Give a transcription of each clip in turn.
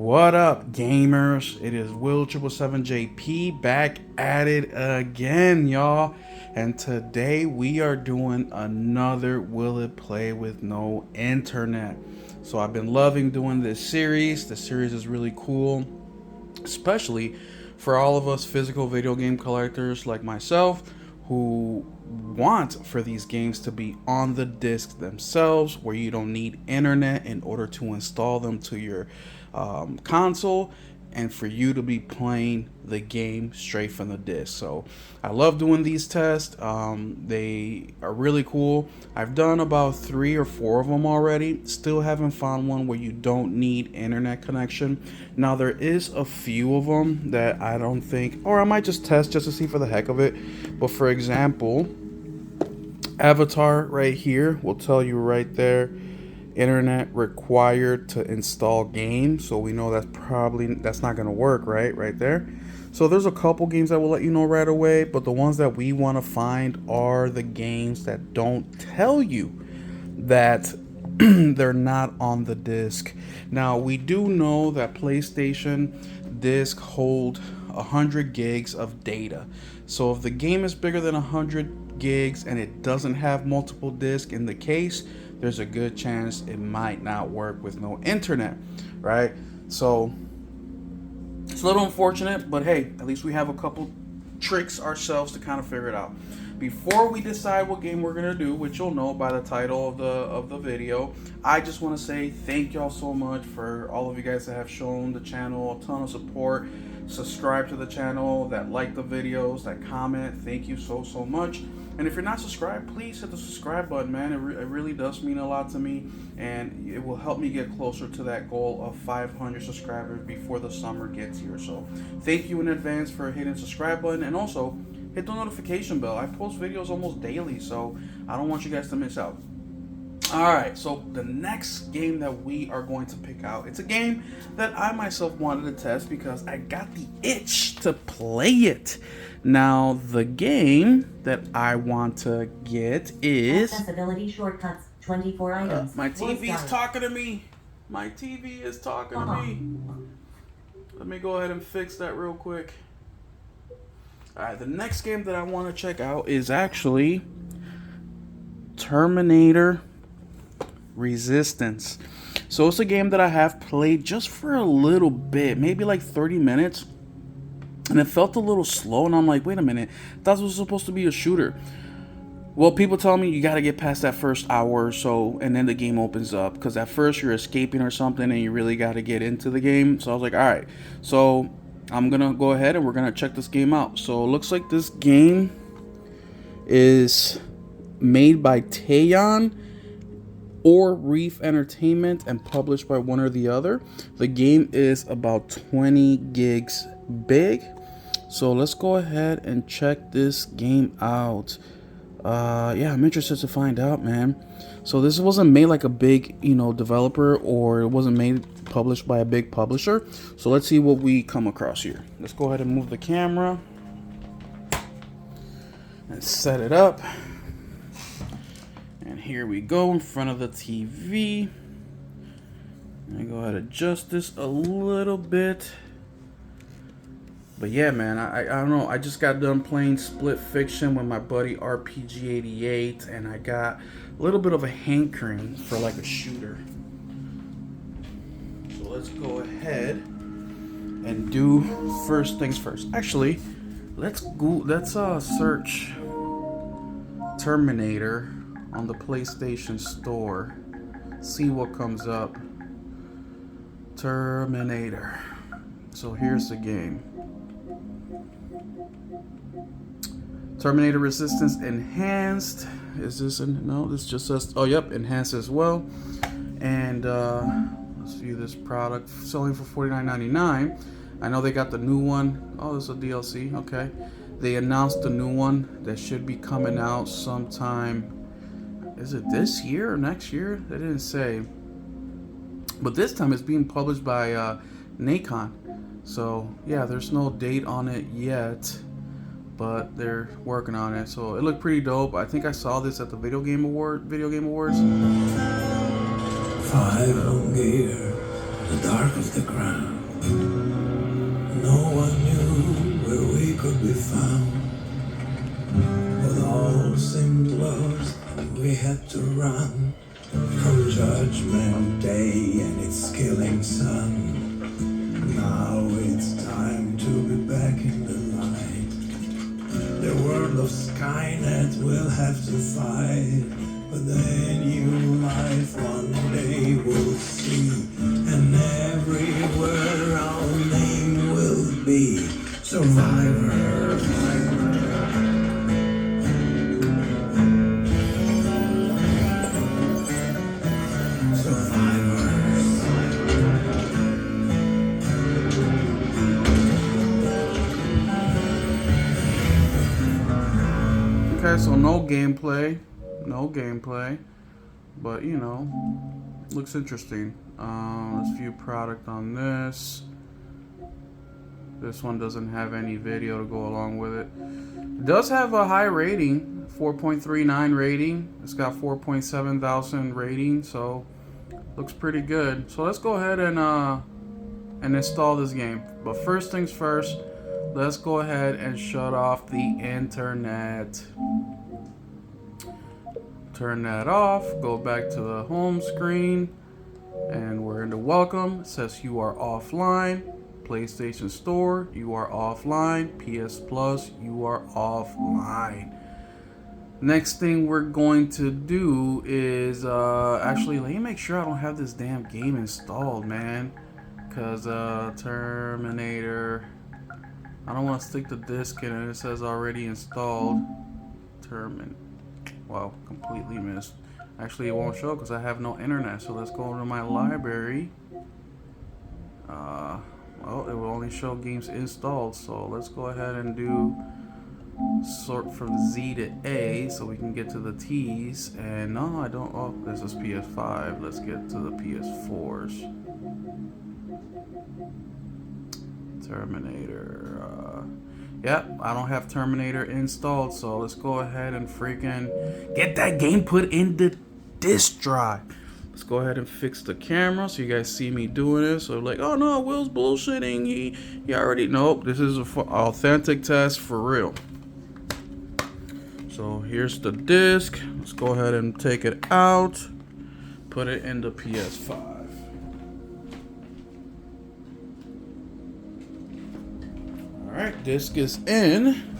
What up, gamers? It is Will777JP back at it again, y'all. And today we are doing another Will It Play with No Internet. So I've been loving doing this series. The series is really cool, especially for all of us physical video game collectors like myself who want for these games to be on the disc themselves, where you don't need internet in order to install them to your console, and for you to be playing the game straight from the disc. So I love doing these tests. They are really cool. I've done about 3 or 4 of them already. Still haven't found one where you don't need internet connection. Now there is a few of them that I don't think, or I might just test just to see for the heck of it. But for example, Avatar right here will tell you right there, internet required to install game. So we know that's not going to work right there. So there's a couple games that will let you know right away, but the ones that we want to find are the games that don't tell you that they're not on the disc. Now we do know that PlayStation disc hold 100 gigs of data. So if the game is bigger than 100 gigs and it doesn't have multiple discs in the case, there's a good chance it might not work with no internet, right? So it's a little unfortunate, but hey, at least we have a couple tricks ourselves to kind of figure it out. Before we decide what game we're gonna do, which you'll know by the title of the video, I just want to say thank y'all so much for all of you guys that have shown the channel a ton of support, subscribe to the channel, that like the videos, that comment. Thank you so much. And if you're not subscribed, please hit the subscribe button, man. It really does mean a lot to me, and it will help me get closer to that goal of 500 subscribers before the summer gets here. So thank you in advance for hitting the subscribe button, and also hit the notification bell. I post videos almost daily, so I don't want you guys to miss out. Alright, so the next game that we are going to pick out, it's a game that I myself wanted to test because I got the itch to play it. Now, the game that I want to get is... Accessibility shortcuts, 24 items. My TV is talking to me. My TV is talking to me. Let me go ahead and fix that real quick. Alright, the next game that I want to check out is actually Terminator Resistance. So it's a game that I have played just for a little bit, maybe like 30 minutes. And it felt a little slow, and I'm like, wait a minute, that was supposed to be a shooter. Well, people tell me you got to get past that first hour or so, and then the game opens up. Because at first you're escaping or something, and you really got to get into the game. So I was like, all right. So I'm going to go ahead, and we're going to check this game out. So it looks like this game is made by Taeyon or Reef Entertainment and published by one or the other. The game is about 20 gigs big. So let's go ahead and check this game out. Yeah, I'm interested to find out, man. So this wasn't made like a big, developer, or it wasn't published by a big publisher. So let's see what we come across here. Let's go ahead and move the camera and set it up. And here we go in front of the TV. Let me go ahead and adjust this a little bit. But yeah, man, I don't know. I just got done playing Split Fiction with my buddy RPG88, and I got a little bit of a hankering for like a shooter. So let's go ahead and do first things first. Actually, let's search Terminator on the PlayStation Store. See what comes up. Terminator. So here's the game. Terminator Resistance Enhanced. Is this no? This just says, oh yep, enhanced as well. And let's view this product selling for $49.99. I know they got the new one. Oh, this is a DLC. Okay, they announced the new one that should be coming out sometime. Is it this year or next year? They didn't say. But this time it's being published by Nacon. So yeah, there's no date on it yet, but they're working on it. So it looked pretty dope. I think I saw this at the Video Game Awards. 5 long year, the dark of the ground. No one knew where we could be found, but all seemed lost and we had to run from Judgment Day and its killing sun. Now it's time to be back in the light. The world of Skynet will have to fight, but the new life one day we'll see, and everywhere our name will be Survivor. Okay, so no gameplay, but you know, looks interesting. Let's view product on this. This one doesn't have any video to go along with it. It does have a high rating, 4.39 rating. It's got 4.7 thousand rating, so looks pretty good. So let's go ahead and install this game. But first things first, let's go ahead and shut off the internet. Turn that off, go back to the home screen, and we're in the welcome. It says you are offline. PlayStation Store, you are offline. PS Plus, you are offline. Next thing we're going to do is actually let me make sure I don't have this damn game installed, man. Cause Terminator, I don't want to stick the disc in it. It says already installed. Wow, completely missed. Actually, it won't show because I have no internet. So let's go to my library. Well, it will only show games installed. So let's go ahead and do sort from Z to A so we can get to the T's. And no, I don't. Oh, this is PS5. Let's get to the PS4s. Terminator. Yep, I don't have Terminator installed, so let's go ahead and freaking get that game put in the disk drive. Let's go ahead and fix the camera so you guys see me doing this. So like, oh no, Will's bullshitting. He already, nope, this is an authentic test for real. So here's the disc. Let's go ahead and take it out, put it in the PS5. Alright, disc is in.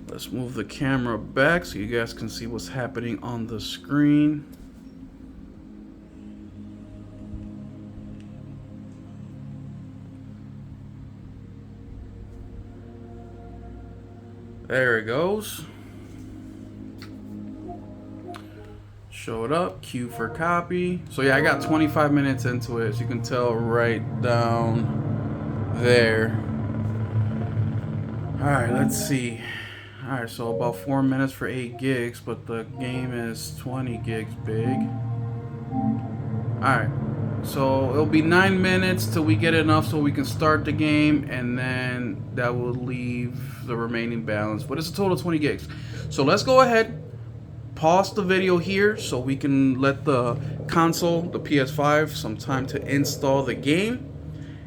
Let's move the camera back so you guys can see what's happening on the screen. There it goes. Show it up, queue for copy. So yeah, I got 25 minutes into it, as you can tell right down there. Alright, let's see. Alright, so about 4 minutes for 8 gigs, but the game is 20 gigs big. Alright, so it'll be 9 minutes till we get enough so we can start the game, and then that will leave the remaining balance. But it's a total of 20 gigs. So let's go ahead, pause the video here so we can let the console, the PS5, some time to install the game.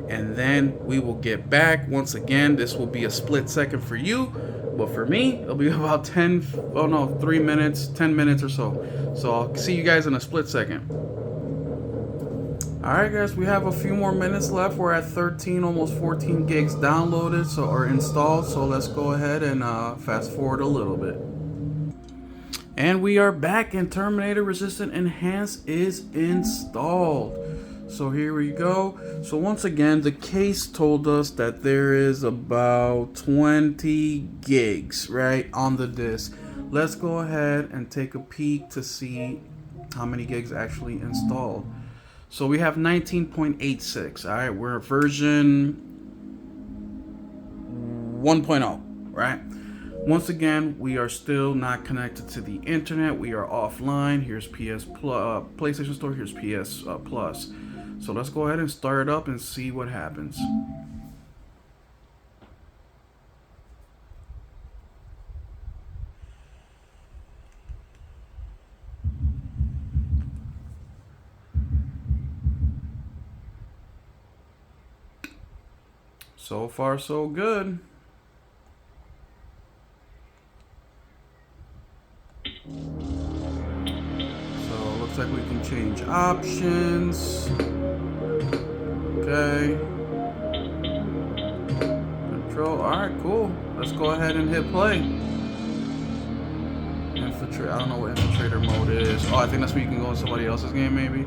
And then we will get back. Once again, this will be a split second for you, but for me, it'll be about 3 minutes, 10 minutes or so. So I'll see you guys in a split second. Alright guys, we have a few more minutes left. We're at 13, almost 14 gigs downloaded or installed. So let's go ahead and fast forward a little bit. And we are back, and Terminator Resistance Enhanced is installed. So here we go. So once again, the case told us that there is about 20 gigs, right, on the disk. Let's go ahead and take a peek to see how many gigs actually installed. So we have 19.86. All right, we're version 1.0, right? Once again, we are still not connected to the internet. We are offline. Here's PlayStation Store. Here's PS Plus. So let's go ahead and start it up and see what happens. So far, so good. So looks like we can change options. Okay. Control. Alright, cool. Let's go ahead and hit play. Infiltrate. I don't know what infiltrator mode is. Oh, I think that's where you can go in somebody else's game, maybe.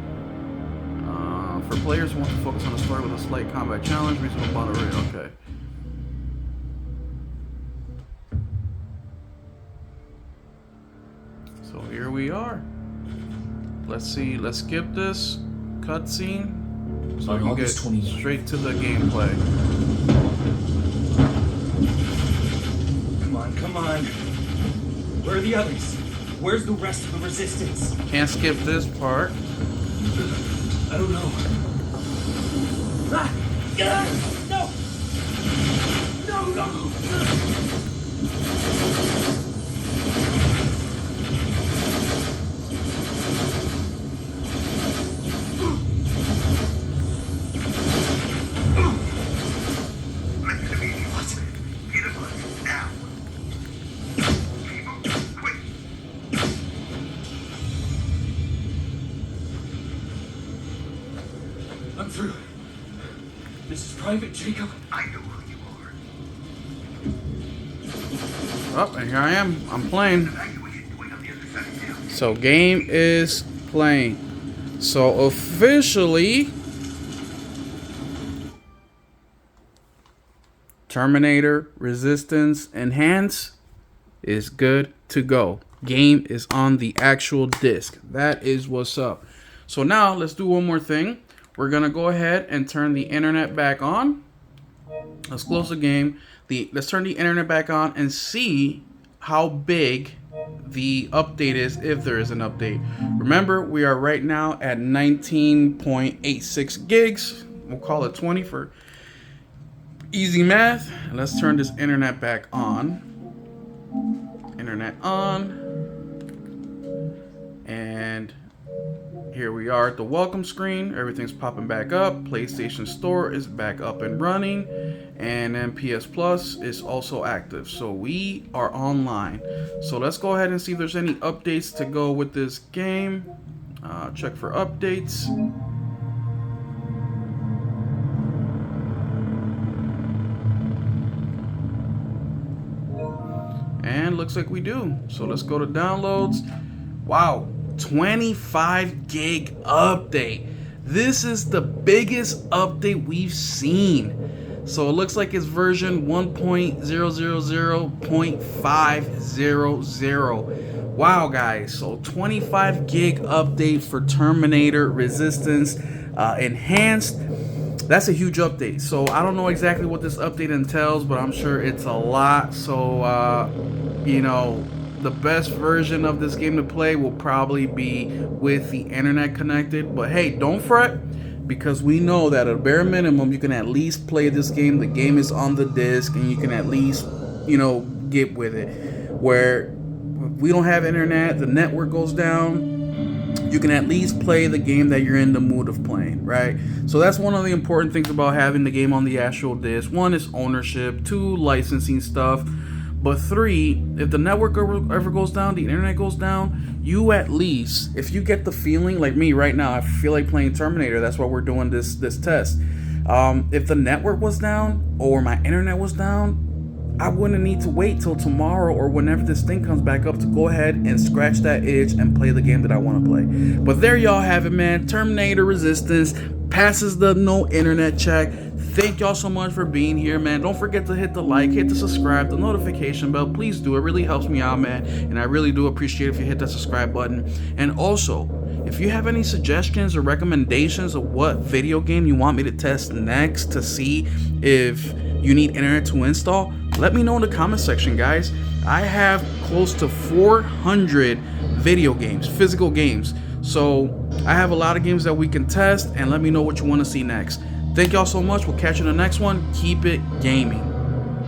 For players who want to focus on the story with a slight combat challenge, reasonable battle rate. Okay. So here we are. Let's see. Let's skip this cutscene so we can get straight to the gameplay. Come on, come on. Where are the others? Where's the rest of the resistance? Can't skip this part. I don't know. Ah! No! No, no! I'm through. This is Private Jacob. I know who you are. Oh, and here I am. I'm playing. So game is playing. So officially, Terminator Resistance Enhance is good to go. Game is on the actual disc. That is what's up. So now let's do one more thing. We're gonna go ahead and turn the internet back on. Let's close the game. Let's turn the internet back on and see how big the update is, if there is an update. Remember, we are right now at 19.86 gigs. We'll call it 20 for easy math. Let's turn this internet back on. Internet on. And here we are at the welcome screen. Everything's popping back up. PlayStation Store is back up and running. And then PS Plus is also active. So we are online. So let's go ahead and see if there's any updates to go with this game. Check for updates. And looks like we do. So let's go to downloads. Wow. 25 gig update. This is the biggest update we've seen. So it looks like it's version 1.000.500. Wow, guys. So 25 gig update for Terminator Resistance Enhanced. That's a huge update. So I don't know exactly what this update entails, but I'm sure it's a lot. So, you know, the best version of this game to play will probably be with the internet connected. But hey, don't fret, because we know that at a bare minimum you can at least play this game. The game is on the disc and you can at least, you know, get with it. Where we don't have internet, the network goes down, you can at least play the game that you're in the mood of playing, right? So that's one of the important things about having the game on the actual disc. One is ownership, two, licensing stuff. But three, if the network ever goes down, the internet goes down, you at least, if you get the feeling like me right now, I feel like playing Terminator. That's why we're doing this test. If the network was down or my internet was down, I wouldn't need to wait till tomorrow or whenever this thing comes back up to go ahead and scratch that itch and play the game that I want to play. But there y'all have it, man. Terminator Resistance passes the no internet check. Thank y'all so much for being here, man. Don't forget to hit the like, hit the subscribe, the notification bell. Please do. It really helps me out, man. And I really do appreciate it if you hit that subscribe button. And also, if you have any suggestions or recommendations of what video game you want me to test next to see if you need internet to install, let me know in the comment section, guys. I have close to 400 video games, physical games. So I have a lot of games that we can test, and let me know what you want to see next. Thank y'all so much. We'll catch you in the next one. Keep it gaming.